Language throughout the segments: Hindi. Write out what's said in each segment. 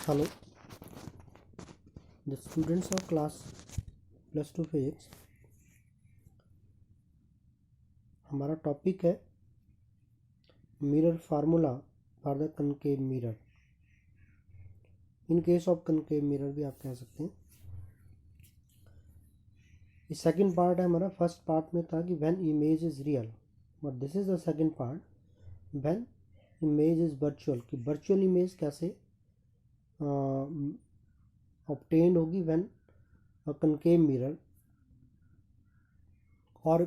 Hello, the students of class +2 physics. हमारा टॉपिक है mirror formula for the concave mirror. In case of concave mirror भी आप कह सकते हैं। ये सेकंड पार्ट है हमारा। फर्स्ट पार्ट में था कि when image is real, but this is the second part when image is virtual, कि वर्चुअल इमेज कैसे ऑब्टेन्ड होगी व्हेन कनकेव मिरर और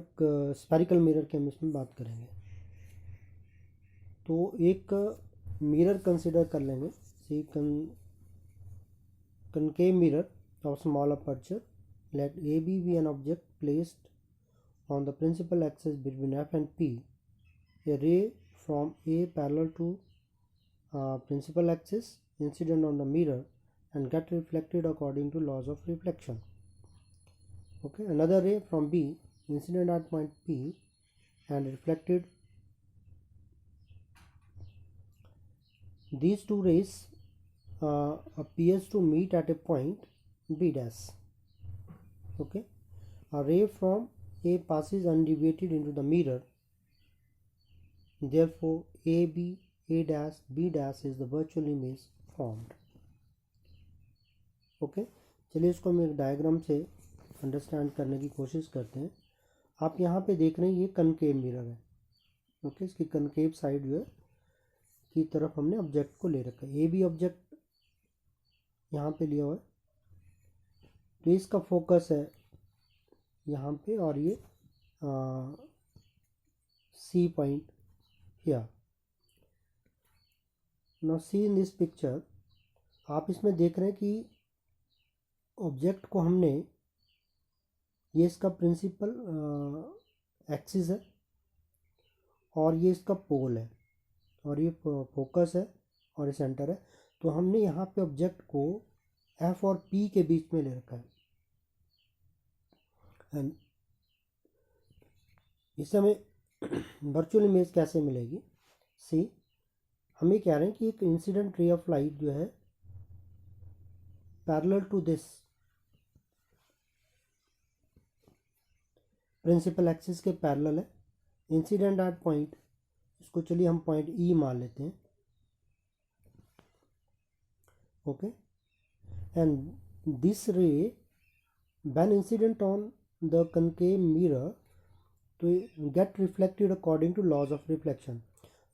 स्फेरिकल मिरर की हम इसमें बात करेंगे। तो एक मिरर कंसिडर कर लेंगे, सी concave mirror of small aperture. Let AB be an object placed on the principal axis between F and P. A ray from A parallel to principal axis incident on the mirror and get reflected according to laws of reflection. Okay, another ray from B incident at point P and reflected. These two rays appears to meet at a point B dash. Okay, a ray from A passes undeviated into the mirror, therefore AB, A dash, B dash is the virtual image formed. Okay, चलिए इसको हम एक डायग्राम से अंडरस्टैंड करने की कोशिश करते हैं। आप यहाँ पे देख रहे हैं ये कनकेव मिरर है। ओके, इसकी कनकेव साइड जो है की तरफ हमने ऑब्जेक्ट को ले रखा है। ए बी ऑब्जेक्ट यहाँ पे लिया हुआ है, तो इसका फोकस है यहाँ पे और ये C point here. Now see in this picture, आप इसमें देख रहे हैं कि ऑब्जेक्ट को हमने, ये इसका प्रिंसिपल एक्सिस है और ये इसका पोल है और ये फोकस है और ये सेंटर है। तो हमने यहाँ पे ऑब्जेक्ट को एफ और पी के बीच में ले रखा है। एंड इससे हमें वर्चुअल इमेज कैसे मिलेगी? सी, हम ये कह रहे हैं कि एक इंसिडेंट रे ऑफ लाइट जो है parallel to this principal axis के पैरेलल है। इंसिडेंट एट पॉइंट, इसको चलिए हम पॉइंट ई मान लेते हैं। Okay, and this ray when incident on the concave mirror तो get reflected according to laws of reflection.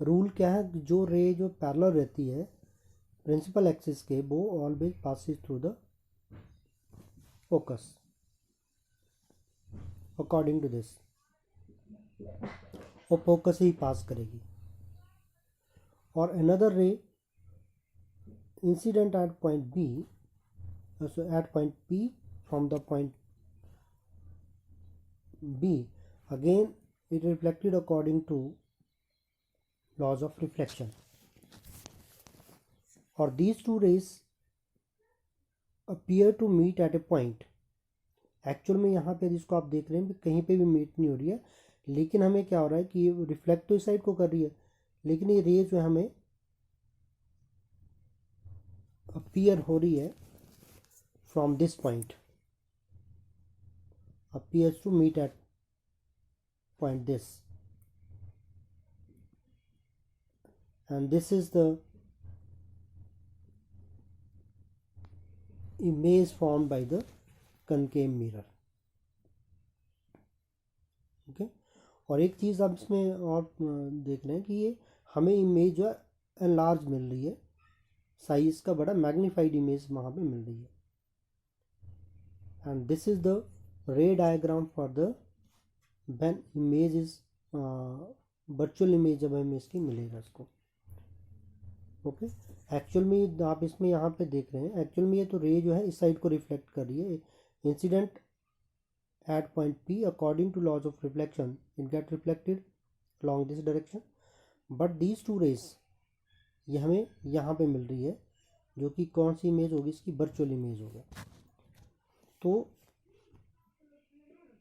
Rule क्या है? जो रे जो पैरेलल रहती है प्रिंसिपल एक्सिस के, वो always passes through the focus according to this, वो फोकस ही पास करेगी। और another ray incident at point B, so at point P from the point B, again it reflected according to laws of reflection. Or these two rays appear to meet at a point. Actual में यहाँ पे जिसको आप देख रहे हैं कहीं पे भी मीट नहीं हो रही है, लेकिन हमें क्या हो रहा है कि ये रिफ्लेक्ट तो इस साइड को कर रही है, लेकिन ये रे जो हमें अपीयर हो रही है from this point, appears to meet at point this, and this is the image formed by the concave mirror. Okay, और एक चीज़ आप इसमें और देख रहे हैं कि ये हमें इमेज जो है एनलार्ज मिल रही है, साइज का बड़ा मैग्नीफाइड इमेज वहाँ पे मिल रही है। and this is the ray diagram for the when image is virtual image जब हमें इसकी मिलेगा इसको। ओके, एक्चुअल में आप इसमें यहाँ पे देख रहे हैं, एक्चुअल में ये तो रे जो है इस साइड को रिफ्लेक्ट कर रही है। Incident at point P according to laws of reflection it get reflected along this direction, but these two rays ये हमें यहाँ पे मिल रही है, जो कि कौन सी इमेज होगी? इसकी वर्चुअल इमेज होगी। तो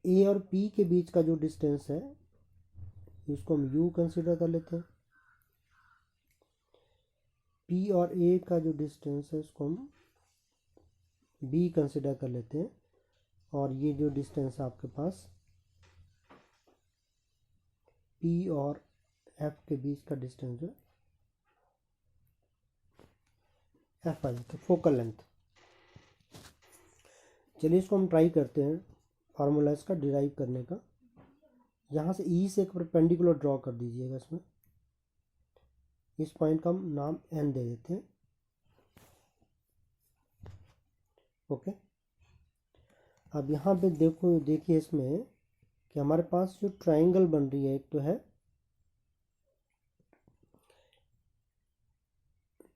ए और पी के बीच का जो डिस्टेंस है इसको हम यू कंसिडर कर लेते हैं। P और A का जो डिस्टेंस है उसको हम B कंसिडर कर लेते हैं, और ये जो डिस्टेंस है आपके पास P और F के बीच का डिस्टेंस जो F आ जाता है, फोकल लेंथ। चलिए इसको हम ट्राई करते हैं फार्मूला इसका डिराइव करने का। यहाँ से E से एक परपेंडिकुलर ड्रॉ कर दीजिएगा इसमें। इस पॉइंट का हम नाम N दे देते हैं। ओके, अब यहाँ पे देखिए इसमें कि हमारे पास जो ट्राइंगल बन रही है, एक तो है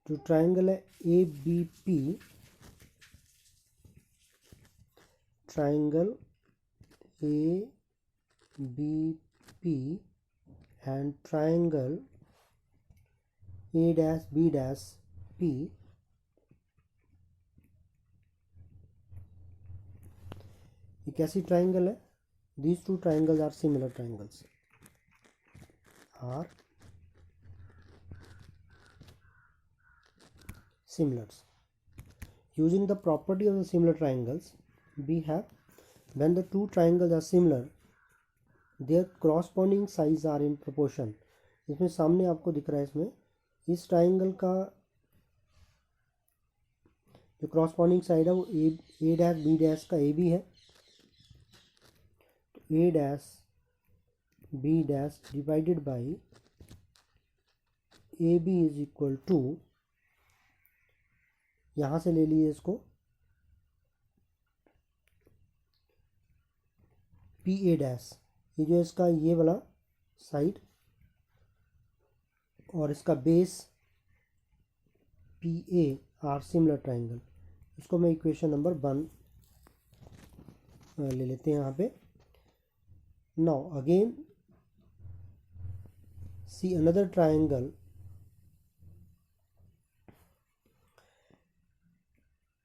जो ट्राइंगल है ABP, triangle ABP and triangle A-B-P। ये कैसी ट्राइंगल है? These two triangles are similar triangles. Are similars. Using the property of the similar triangles, we have when the two triangles are similar, their corresponding sides are in proportion. इसमें सामने आपको दिख रहा है, इसमें इस ट्राइंगल का जो corresponding साइड है वो A-B- का AB है, तो A-B- divided by AB is equal to, यहाँ से ले लीजिए इसको PA', ये जो इसका ये वाला साइड और इसका base PA are similar triangle. इसको मैं इक्वेशन नंबर 1 ले लेते हैं यहाँ पे। Now again see another triangle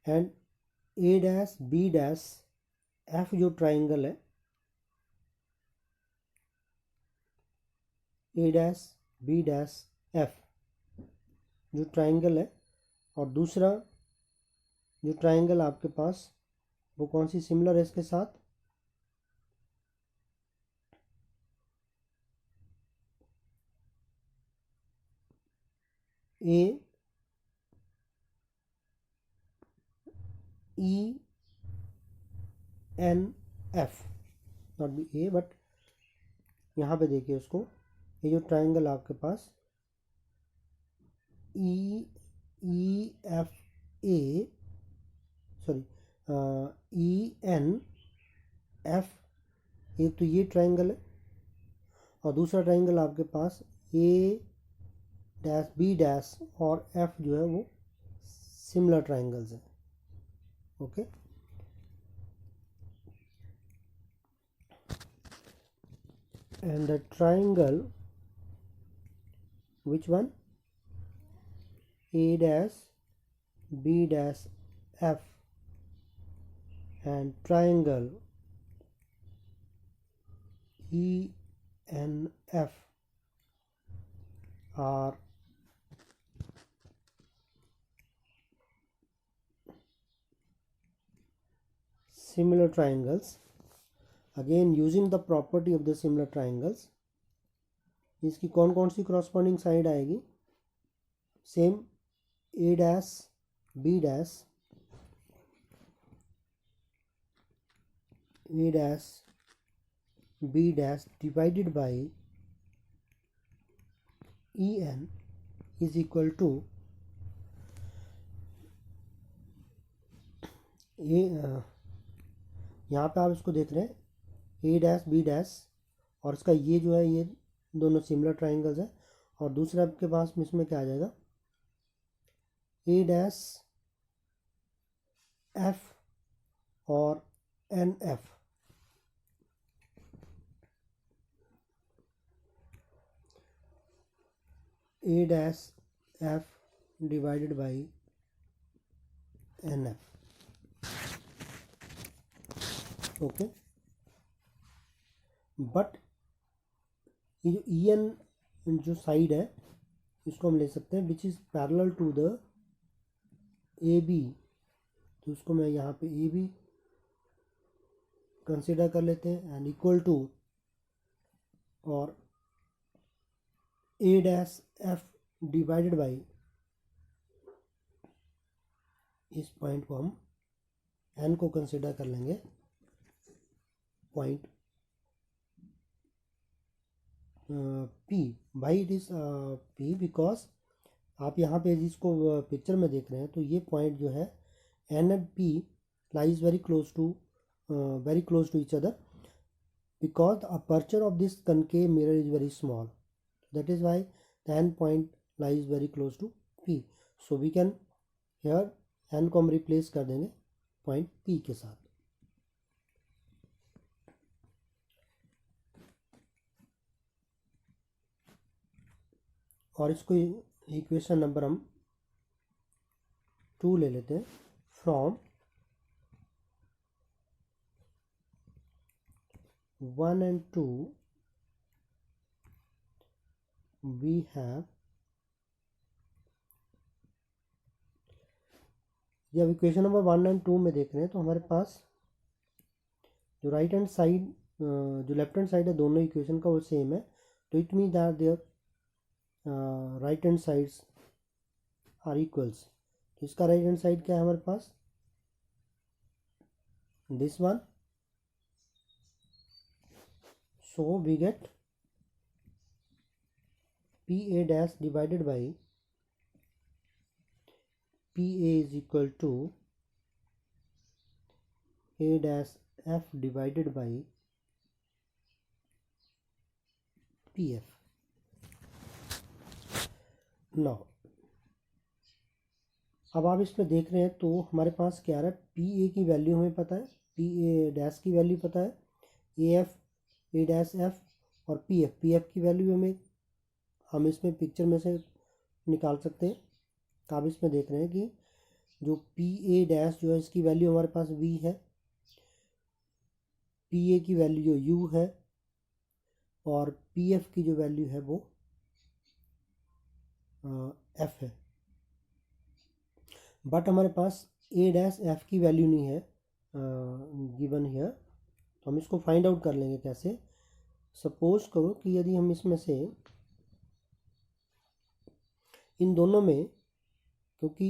and A-B' F जो ट्राइंगल है, A-B' F जो ट्राइंगल है, और दूसरा जो ट्राइंगल आपके पास वो कौन सी सिमिलर है इसके साथ? AENF, not be A but यहाँ पे देखिए उसको, ये जो ट्राइंगल आपके पास EFA सॉरी ENF, एक तो ये ट्राइंगल है और दूसरा ट्राइंगल आपके पास A-B' और F जो है वो सिमिलर ट्राइंगल्स हैं। Okay, and the triangle, which one? A-B' F and triangle ENF are similar triangles. Again using the property of the similar triangles, इसकी कौन कौन सी corresponding साइड आएगी? Same A-B' divided by EN is equal to यहाँ पे आप इसको देख रहे हैं A-B' और इसका ये जो है ये दोनों सिमिलर ट्राइंगल्स है, और दूसरा आपके पास इसमें क्या आ जाएगा? A-F और NF। A-F divided by NF। Okay, but ये जो EN जो साइड है इसको हम ले सकते हैं which is parallel to the A B, तो उसको मैं यहाँ पे ए बी कंसिडर कर लेते हैं एंड इक्वल टू और ए डैश एफ डिवाइडेड बाई, इस पॉइंट को हम एन को कंसिडर कर लेंगे पॉइंट पी। भाई इट इज़ पी बिकॉज आप यहाँ पे जिसको पिक्चर में देख रहे हैं तो ये पॉइंट जो है N and P lies very close to each other because the aperture of this concave mirror is very small, that is why the n point lies very close to p. So we can here n को हम रिप्लेस कर देंगे पॉइंट p के साथ। और इसको इक्वेशन नंबर हम 2 ले लेते हैं। फ्रॉम 1 and 2 we have, जब इक्वेशन नंबर 1 एंड 2 में देख रहे हैं तो हमारे पास जो राइट हैंड साइड जो लेफ्ट हैंड साइड है दोनों इक्वेशन का वो सेम है, तो it mean that there right hand sides are equals. तो इसका राइट हैंड साइड क्या है हमारे पास, this one, so we get P A dash divided by P A is equal to A dash F divided by P F. Now अब आप इसमें देख रहे हैं तो हमारे पास क्या आ रहा है, पी ए की वैल्यू हमें पता है, पी ए डैश की वैल्यू पता है, A F A dash F और पी एफ की वैल्यू हम इसमें पिक्चर में से निकाल सकते हैं। तो आप इसमें देख रहे हैं कि जो पी ए डैश जो है इसकी वैल्यू हमारे पास वी है, पी ए की वैल्यू जो यू है और पी एफ की जो वैल्यू है वो एफ है। बट हमारे पास ए डैश एफ की वैल्यू नहीं है गिवन हियर, तो हम इसको फाइंड आउट कर लेंगे कैसे। सपोज करो कि यदि हम इसमें से इन दोनों में, क्योंकि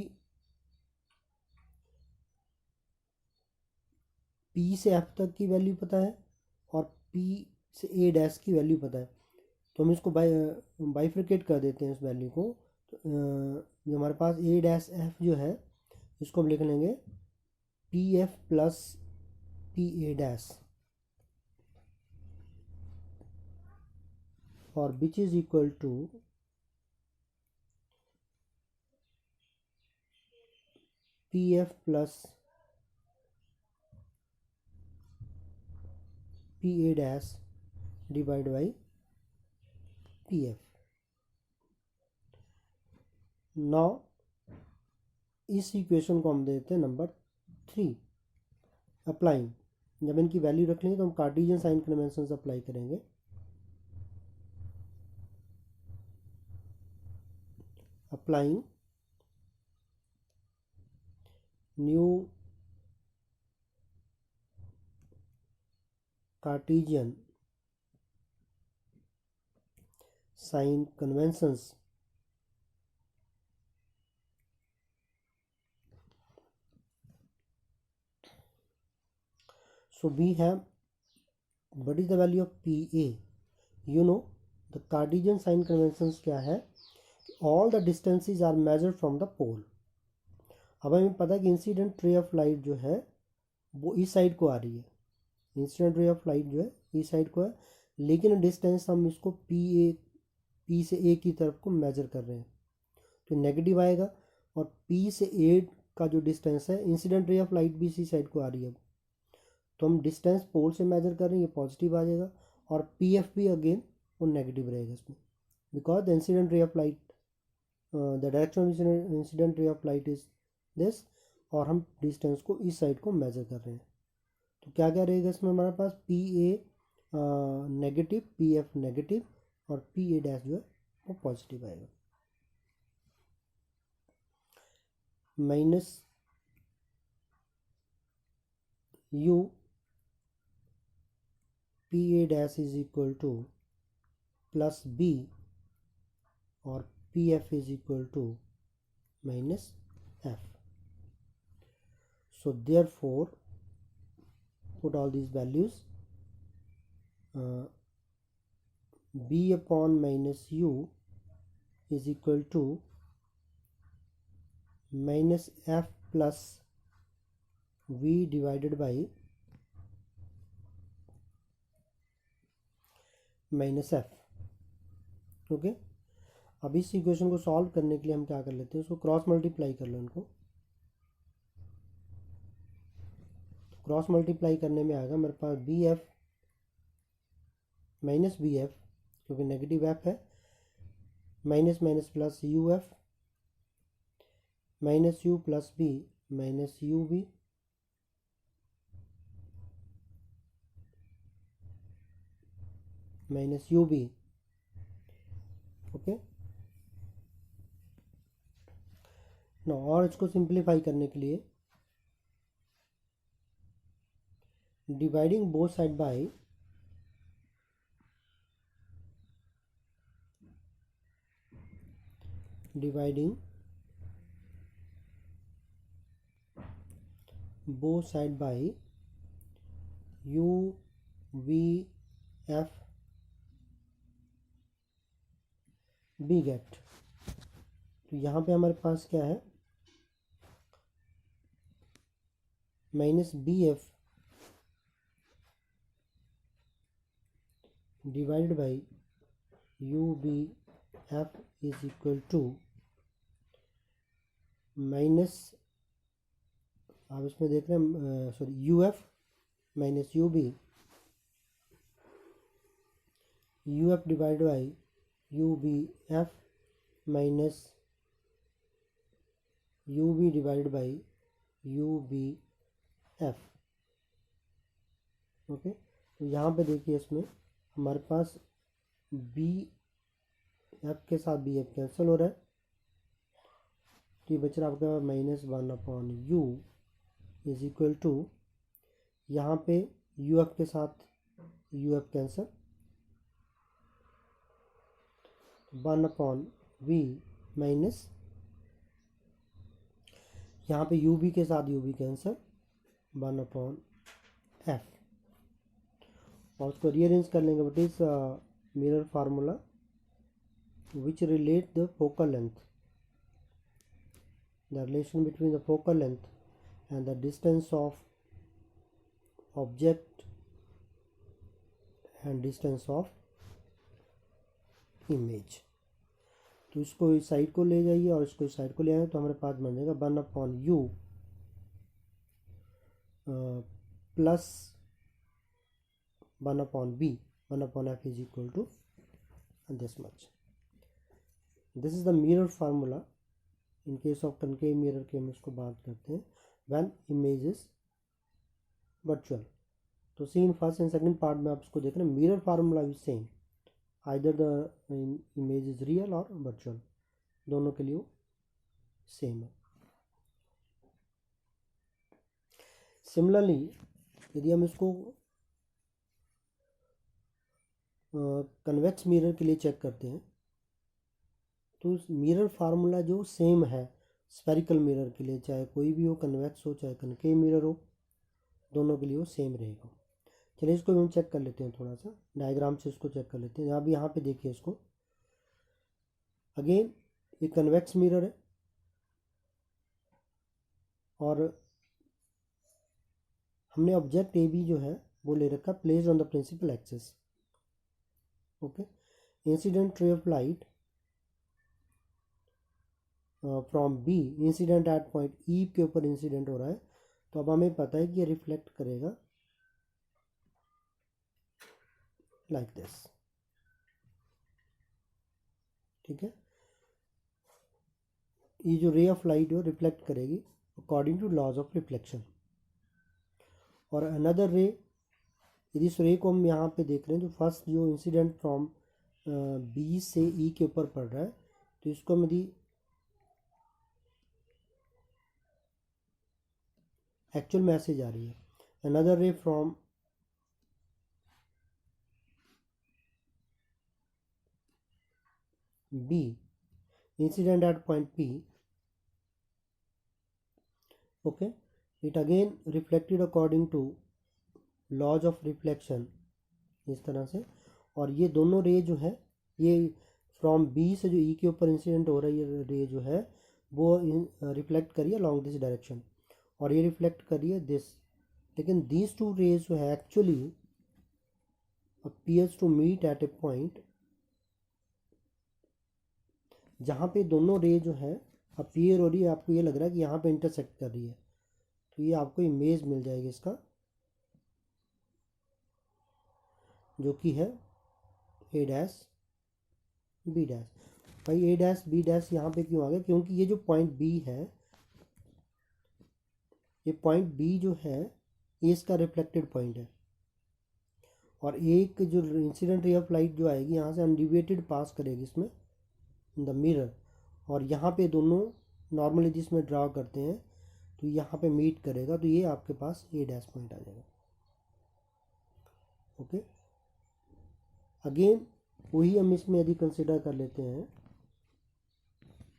पी से एफ तक की वैल्यू पता है और पी से ए डैश की वैल्यू पता है, तो हम इसको बाइफ्रिकेट कर देते हैं इस वैल्यू को। तो जो हमारे पास ए डैश एफ जो है इसको हम लिख लेंगे P F plus P A dash, और which is equal to P F plus P A dash divide by P F. Now इस इक्वेशन को हम देते हैं नंबर 3। अप्लाइंग, जब इनकी वैल्यू रख लेंगे तो हम कार्टेशियन साइन कन्वेंशन अप्लाई करेंगे। Applying new Cartesian sign conventions so we have, what is the value of PA, you know the Cartesian sign conventions क्या है, all the distances are measured from the pole। अब हमें पता है कि इंसिडेंट रे ऑफ लाइट जो है वो इस साइड को आ रही है, इंसिडेंट रे ऑफ लाइट जो है इस साइड को है, लेकिन डिस्टेंस हम इसको पी से ए की तरफ को मेजर कर रहे हैं तो नेगेटिव आएगा, और पी से ए का जो डिस्टेंस है, इंसिडेंट रे ऑफ लाइट भी इसी साइड को आ रही है, तो हम डिस्टेंस पोल से मेजर कर रहे हैं, ये पॉजिटिव आ जाएगा, और पी एफ भी अगेन वो नेगेटिव रहेगा इसमें, because the incident ray of light, the direction of incident ray of light is this, और हम डिस्टेंस को इस साइड को मेजर कर रहे हैं। तो क्या क्या रहेगा इसमें हमारे पास, P A negative, P F negative और पी ए डैश जो है वो पॉजिटिव आएगा। Minus u P A dash is equal to plus B और P F is equal to minus F. So therefore put all these values, b upon minus u is equal to minus f plus v divided by minus F. Okay, अब इस इक्वेशन को सॉल्व करने के लिए हम क्या कर लेते हैं, इसको क्रॉस मल्टीप्लाई कर लो. इनको क्रॉस मल्टीप्लाई करने में आएगा मेरे पास B F minus B F, क्योंकि नेगेटिव एफ है, minus minus plus U F minus U plus B minus U B minus U B. Okay ना, और इसको सिंप्लीफाई करने के लिए dividing both side by dividing both side by u v f b get. तो यहाँ पे हमारे पास क्या है, minus B F divided by U B F is equal to minus, आप इसमें देख रहे हैं sorry U F minus U B divide by U B F minus U B divide by U B F. Okay, तो यहाँ पे देखिए इसमें हमारे पास बी एफ के साथ बी एफ कैंसिल हो रहा है, तो ये बच रहा आपका minus 1 U is equal to, यहाँ पे यू एफ के साथ U F cancel, 1/v minus यहाँ पे यू बी के साथ यू बी कैंसिल 1/f. और उसको रीअरेंज कर लेंगे. But is mirror formula which relate the focal length, the relation between the focal length and the distance of object and distance of image. तो इसको इस साइड को ले जाइए और इसको इस साइड को ले आए, तो हमारे पास बन जाएगा 1/u plus 1/b 1/f is equal to this much. This is the mirror formula. In case of concave mirror की हम इसको बात करते हैं व्हेन इमेज इज वर्चुअल. तो see in first and second part में आप इसको देख रहे हैं, mirror formula is same, either the image is real और वर्चुअल, दोनों के लिए सेम है. सिमिलरली यदि हम इसको कन्वेक्स मिरर के लिए चेक करते हैं, तो मिरर फार्मूला जो सेम है स्फेरिकल मिरर के लिए, चाहे कोई भी हो, कन्वेक्स हो चाहे कनकेव मिरर हो, दोनों के लिए वो सेम रहेगा. चलिए इसको भी हम चेक कर लेते हैं, थोड़ा सा डायग्राम से इसको चेक कर लेते हैं. यहाँ पे देखिए इसको, अगेन ये कन्वेक्स मिरर है और हमने ऑब्जेक्ट ए बी जो है वो ले रखा placed on the principal axis. Okay, incident ray of light from B, incident at point E के ऊपर इंसिडेंट हो रहा है, तो अब हमें पता है कि ये रिफ्लेक्ट करेगा लाइक दिस. ठीक है, ये जो रे ऑफ लाइट है रिफ्लेक्ट करेगी according to laws of reflection. और अनदर रे, यदि इस रे को हम यहाँ पे देख रहे हैं, जो फर्स्ट जो इंसिडेंट फ्रॉम बी से ई के ऊपर पड़ रहा है, तो इसको हम यदि एक्चुअल में ऐसे जा रही है। अनदर रे from B incident at point P, okay, it again reflected according to laws of reflection इस तरह से, और ये दोनों रे जो है ये फ्रॉम B से जो E के ऊपर इंसिडेंट हो रही है रे जो है वो रिफ्लेक्ट करिए अलॉन्ग दिस डायरेक्शन, और ये रिफ्लेक्ट करिए दिस, लेकिन दीज टू रेज जो है actually appears to meet at a point जहाँ पे दोनों रे जो है अपीयर हो रही है, आपको ये लग रहा है कि यहाँ पे इंटरसेक्ट कर रही है, तो ये आपको इमेज मिल जाएगी इसका जो कि है A डैश B डैश। भाई A डैश B डैश यहाँ पे क्यों आ गया, क्योंकि ये जो पॉइंट B है, ये पॉइंट B जो है ये इसका रिफ्लेक्टेड पॉइंट है, और एक जो इंसिडेंट रे ऑफ लाइट जो आएगी यहाँ से अनडिविएटेड पास करेगी इसमें इन द मिरर, और यहाँ पे दोनों नॉर्मली जिसमें ड्रा करते हैं तो यहाँ पे मीट करेगा, तो ये आपके पास A डैश पॉइंट आ जाएगा। ओके, अगेन वही हम इसमें यदि कंसिडर कर लेते हैं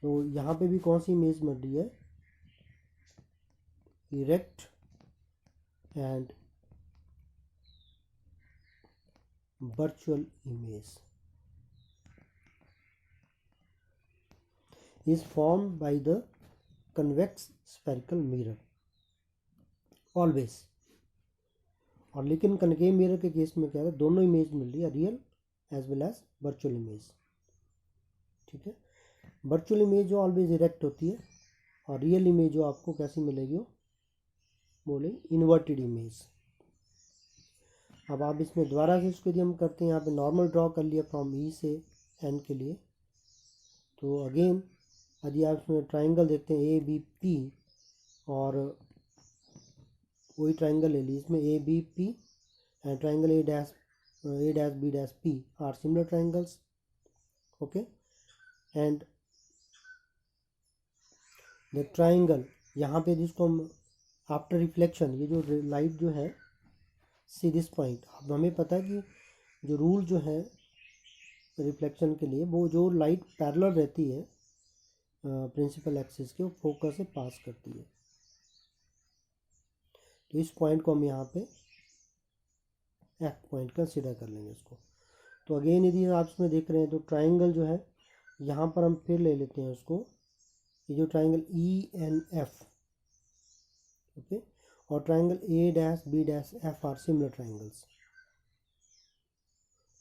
तो यहाँ पे भी कौन सी इमेज मिल रही है, erect and virtual image is formed by the convex spherical mirror always, और लेकिन कनकेव मिरर के केस में क्या है, दोनों इमेज मिल रही है, real as well as virtual image. ठीक है, वर्चुअल इमेज जो ऑलवेज इरेक्ट होती है, और रियल इमेज जो आपको कैसी मिलेगी वो बोले इन्वर्टेड इमेज। अब आप इसमें दोबारा से इसको यदि हम करते हैं, यहाँ पे नॉर्मल ड्रॉ कर लिया फ्रॉम E से N के लिए, तो अगेन यदि आप इसमें ट्राइंगल देखते हैं ABP, और वही ट्राइंगल ले ली इसमें ABP and triangle A dash B dash P are similar triangles. Okay, and the triangle यहाँ पे जिसको हम आफ्टर रिफ्लेक्शन, ये जो लाइट जो है सी दिस पॉइंट, अब हमें पता है कि जो रूल जो है रिफ्लेक्शन के लिए, वो जो लाइट पैरेलल रहती है प्रिंसिपल एक्सिस के, वो फोकस से पास करती है, तो इस पॉइंट को हम यहाँ पे F पॉइंट कंसिडर कर लेंगे इसको। तो अगेन यदि आप इसमें देख रहे हैं तो ट्राइंगल जो है यहाँ पर हम फिर ले लेते हैं उसको, ये जो ट्राइंगल ENF, ओके, और triangle A dash B dash F are similar triangles.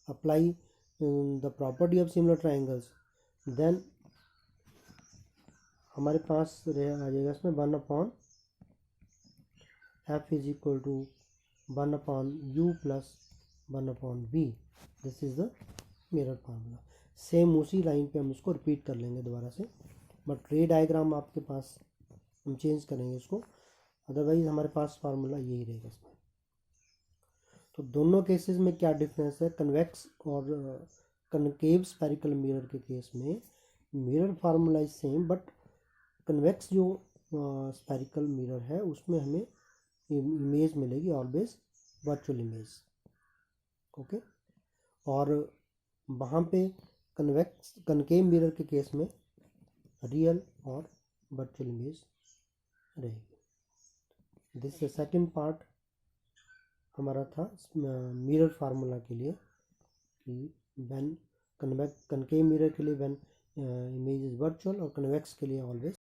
Apply the property of similar triangles, then हमारे पास आ जाएगा इसमें 1/F is equal to 1/U plus 1/V। This is the mirror formula. Same उसी लाइन पे हम इसको रिपीट कर लेंगे दोबारा से, बट रे डायग्राम आपके पास हम चेंज करेंगे इसको, अदरवाइज हमारे पास फार्मूला यही रहेगा इसमें। तो दोनों केसेस में क्या डिफरेंस है, कन्वेक्स और कनकेव स्फेरिकल मिरर के केस में mirror formula is same, but convex जो स्फेरिकल मिरर है उसमें हमें इमेज मिलेगी ऑलवेज वर्चुअल इमेज। ओके, और वहाँ पे कन्वेक्स कनकेव मिरर के केस में रियल और वर्चुअल इमेज रहेगी। दिस सेकंड पार्ट हमारा था मिरर फार्मूला के लिए कि व्हेन कनकेव मिरर के लिए व्हेन इमेज इज वर्चुअल, और कन्वेक्स के लिए ऑलवेज